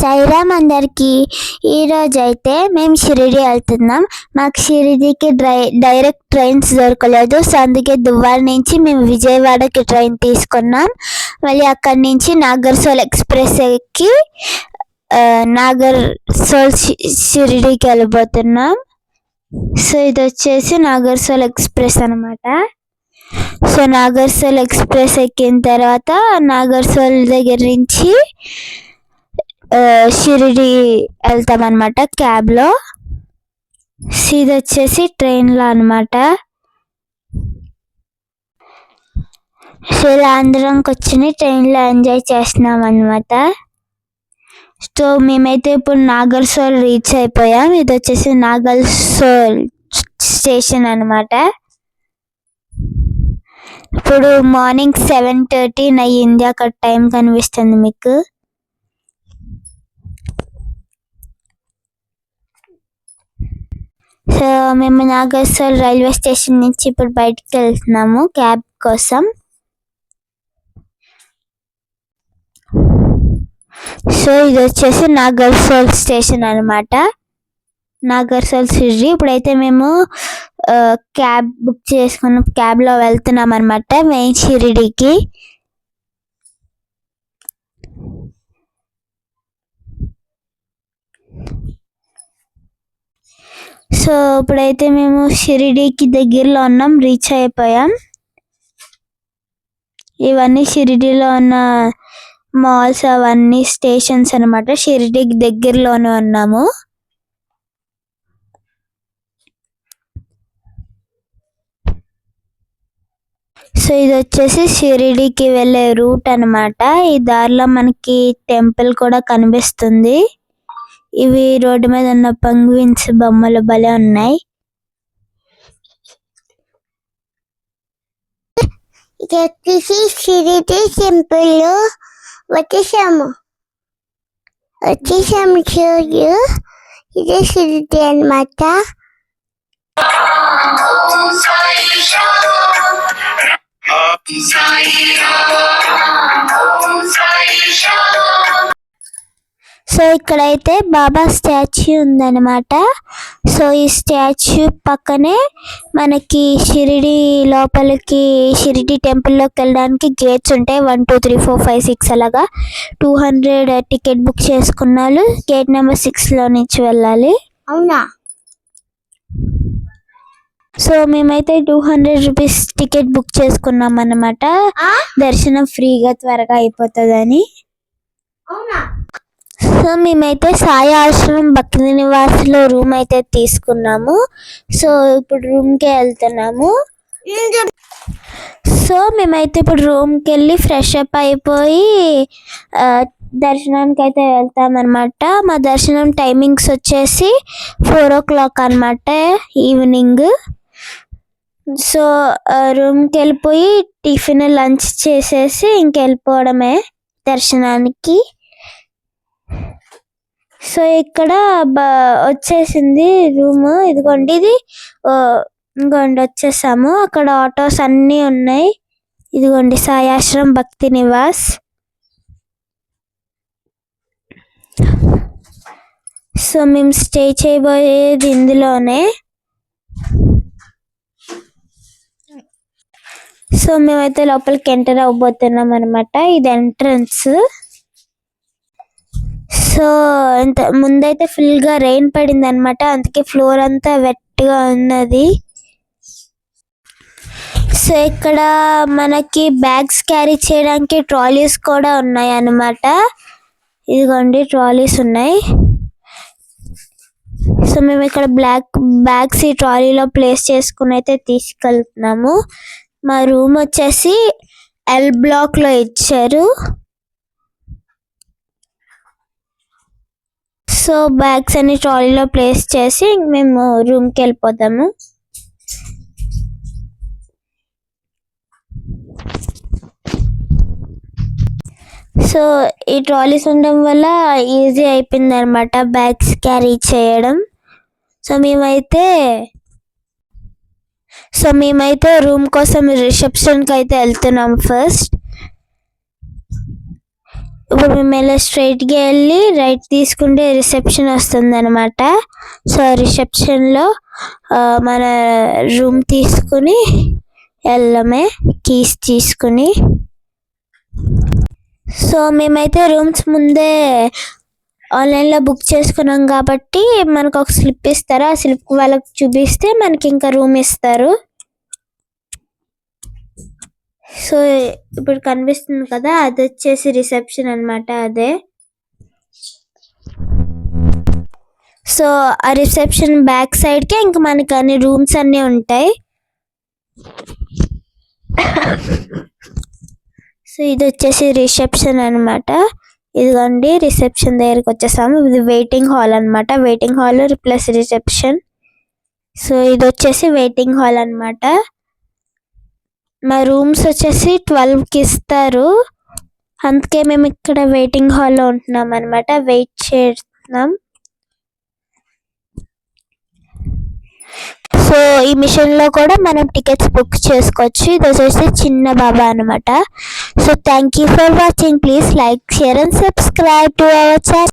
సాయిరామ్ అందరికి. ఈరోజు అయితే మేము షిరిడి వెళ్తున్నాం. మాకు షిరిడికి డైరెక్ట్ ట్రైన్స్ దొరకలేదు. సో అందుకే దువ్వాడ నుంచి మేము విజయవాడకి ట్రైన్ తీసుకున్నాం. మళ్ళీ అక్కడి నుంచి నాగర్సోల్ ఎక్స్ప్రెస్ ఎక్కి నాగర్సోల్ షిరిడికి వెళ్ళిపోతున్నాం. సో ఇది వచ్చేసి నాగర్సోల్ ఎక్స్ప్రెస్ అనమాట. సో నాగర్సోల్ ఎక్స్ప్రెస్ ఎక్కిన తర్వాత నాగర్సోల్ దగ్గర నుంచి షిరిడి వెళ్తాం అనమాట క్యాబ్లో. ఇది వచ్చేసి ట్రైన్లో అనమాట. సో ఇలా అందరం కూర్చొని ట్రైన్లో ఎంజాయ్ చేస్తున్నాం అనమాట. సో మేమైతే ఇప్పుడు నాగర్సోల్ రీచ్ అయిపోయాం. ఇది వచ్చేసి నాగర్సోల్ స్టేషన్ అనమాట. ఇప్పుడు మార్నింగ్ 7:13 అయ్యింది. అక్కడ టైం కనిపిస్తుంది మీకు. సో మేము నాగర్సోల్ రైల్వే స్టేషన్ నుంచి ఇప్పుడు బయటికి వెళ్తున్నాము క్యాబ్ కోసం. సో ఇది వచ్చేసి నాగర్సోల్ స్టేషన్ అనమాట, నాగర్సోల్ షిరిడి. ఇప్పుడైతే మేము క్యాబ్ బుక్ చేసుకున్న క్యాబ్లో వెళ్తున్నాం అనమాట మెయిన్ షిరిడికి. సో ఇప్పుడైతే మేము షిరిడికి దగ్గరలో ఉన్నాం, రీచ్ అయిపోయాం. ఇవన్నీ షిరిడిలో ఉన్న మాల్స్, అవన్నీ స్టేషన్స్ అనమాట. షిరిడికి దగ్గరలోనే ఉన్నాము. సో ఇది వచ్చేసి షిరిడికి వెళ్ళే రూట్ అనమాట. ఈ దారిలో మనకి టెంపుల్ కూడా కనిపిస్తుంది. ఇవి రోడ్డు మీద ఉన్న పెంగ్విన్స్ బొమ్మలు భలే ఉన్నాయి. ఇది వచ్చేసి షిరిడి టెంపుల్ వచ్చేసాము చూడు, ఇదే షిరిడి అనమాట. సో ఇక్కడైతే బాబా స్టాచ్యూ ఉందన్నమాట. సో ఈ స్టాచ్యూ పక్కనే మనకి షిరిడి లోపలికి, షిరిడి టెంపుల్లోకి వెళ్ళడానికి గేట్స్ ఉంటాయి. 1 2 3 4 5 6 అలాగా 200 టికెట్ బుక్ చేసుకున్న వాళ్ళు గేట్ నెంబర్ 6లో నుంచి వెళ్ళాలి. అవునా? సో మేమైతే 200 రూపీస్ టికెట్ బుక్ చేసుకున్నాం అన్నమాట, దర్శనం ఫ్రీగా త్వరగా అయిపోతుందని. సో మేమైతే సాయి ఆశ్రమం భక్తి నివాస్లో రూమ్ అయితే తీసుకున్నాము. సో ఇప్పుడు రూమ్కే వెళ్తున్నాము. సో మేమైతే ఇప్పుడు రూమ్కి వెళ్ళి ఫ్రెష్ అప్ అయిపోయి దర్శనానికి అయితే వెళ్తామన్నమాట. మా దర్శనం టైమింగ్స్ వచ్చేసి 4 o'clock అనమాట ఈవినింగ్. సో రూమ్కి వెళ్ళిపోయి టిఫిన్ లంచ్ చేసేసి ఇంకెళ్ళిపోవడమే దర్శనానికి. సో ఇక్కడ వచ్చేసింది రూమ్, ఇదిగోండి. ఇంకోండి వచ్చేసాము. అక్కడ ఆటోస్ అన్నీ ఉన్నాయి. ఇదిగోండి సాయి ఆశ్రమం భక్తి నివాస్. సో మేము స్టే చేయబోయేది ఇందులోనే. సో మేమైతే లోపలికి ఎంటర్ అవ్వబోతున్నాం అనమాట. ఇది ఎంట్రన్స్. సో ముందైతే ఫుల్గా రెయిన్ పడింది అనమాట, అందుకే ఫ్లోర్ అంతా వెట్గా ఉన్నది. సో ఇక్కడ మనకి బ్యాగ్స్ క్యారీ చేయడానికి ట్రాలీస్ కూడా ఉన్నాయి అన్నమాట. ఇదిగోండి ట్రాలీస్ ఉన్నాయి. సో మేము ఇక్కడ బ్యాగ్స్ ఈ ట్రాలీలో ప్లేస్ చేసుకుని అయితే తీసుకెళ్తున్నాము. మా రూమ్ వచ్చేసి L బ్లాక్లో ఇచ్చారు. సో బ్యాగ్స్ అన్ని ట్రాలీలో ప్లేస్ చేసి మేము రూమ్కి వెళ్ళిపోతాము. సో ఈ ట్రాలీస్ ఉండడం వల్ల ఈజీ అయిపోయింది అనమాట బ్యాగ్స్ క్యారీ చేయడం. సో మేమైతే రూమ్ కోసం రిసెప్షన్కి అయితే వెళ్తున్నాం ఫస్ట్. ఇప్పుడు మేము ఇలా స్ట్రైట్గా వెళ్ళి రైట్ తీసుకుంటే రిసెప్షన్ వస్తుంది అనమాట. సో రిసెప్షన్లో మన రూమ్ తీసుకుని వెళ్ళమే, కీస్ తీసుకుని. సో మేమైతే రూమ్స్ ముందే ఆన్లైన్లో బుక్ చేసుకున్నాం కాబట్టి మనకు ఒక స్లిప్ ఇస్తారు. ఆ స్లిప్ వాళ్ళకి చూపిస్తే మనకి ఇంకా రూమ్ ఇస్తారు. సో ఇప్పుడు కనిపిస్తుంది కదా, అది వచ్చేసి రిసెప్షన్ అనమాట. అదే సో ఆ రిసెప్షన్ బ్యాక్ సైడ్కే ఇంకా మనకి అన్ని రూమ్స్ అన్నీ ఉంటాయి. సో ఇది వచ్చేసి రిసెప్షన్ అనమాట. ఇదిగోండి రిసెప్షన్ దగ్గరికి వచ్చేసాము. ఇది వెయిటింగ్ హాల్ అనమాట. Waiting hall plus reception. So ఇది వచ్చేసి వెయిటింగ్ హాల్ అనమాట. మా రూమ్స్ వచ్చేసి 12కి ఇస్తారు, అందుకే మేము ఇక్కడ వెయిటింగ్ హాల్లో ఉంటున్నాం అనమాట. వెయిట్ చేస్తున్నాం. సో ఈ మిషన్లో కూడా మనం టికెట్స్ బుక్ చేసుకోవచ్చు. ఇది వచ్చేసి చిన్న బాబా అనమాట. So thank you for watching. Please like, share and subscribe to our channel.